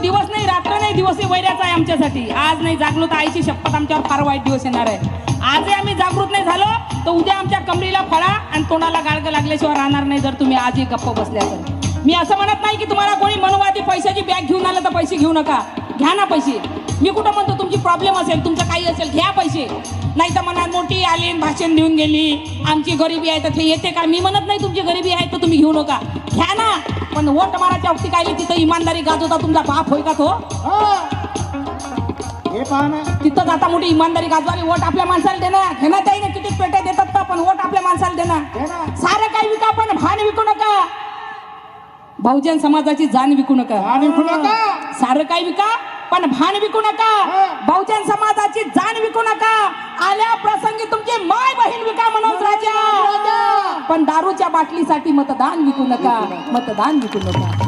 दिवस नाही, रात्र नाही, दिवस वैराचा आहे आमच्यासाठी. आज नाही जागलो तर आईची शपथ आमच्यावर फार वाईट दिवस येणार आहे. आजही आम्ही जागृत नाही झालो तर उद्या आमच्या कमरीला फळा आणि तोंडाला गाडगं लागल्याशिवाय राहणार नाही जर तुम्ही आजही गप्प बसल्या तर. मी असं म्हणत नाही की तुम्हाला कोणी मनुवादी पैशाची बॅग घेऊन आलं तर पैसे घेऊ नका, घ्या ना पैसे. मी कुठं म्हणतो तुमची प्रॉब्लेम असेल, तुमचं काही असेल, घ्या पैसे. नाही तर मनात मोठी आली भाषण देऊन गेली आमची गरिबी आहे तर ते येते का. मी म्हणत नाही तुमची गरिबी आहे तर तुम्ही घेऊ नका, घ्या ना. पण वोट माराच्या वक्ती काय तिथं इमानदारी गाजवता तुमचा बाप होय का तो? हे पहा ना, तिथं आता मोठी इमानदारी गाजवाली. वोट आपल्या माणसाला देणार, घेणं त्याही ना किती पेट्या देतात तर, पण वोट आपल्या माणसाला देणार. सारं काही विका पण भान विकू नका. बहुजन समाजाची जाण विकू नका. सारं काही विका पण भान विकू नका. बहुजन समाजाची जाण विकू नका. आल्या प्रसंगी तुमची माय बहीण विका मनोज राजा, पण दारूच्या बाटलीसाठी मतदान विकू नका. मतदान विकू नका.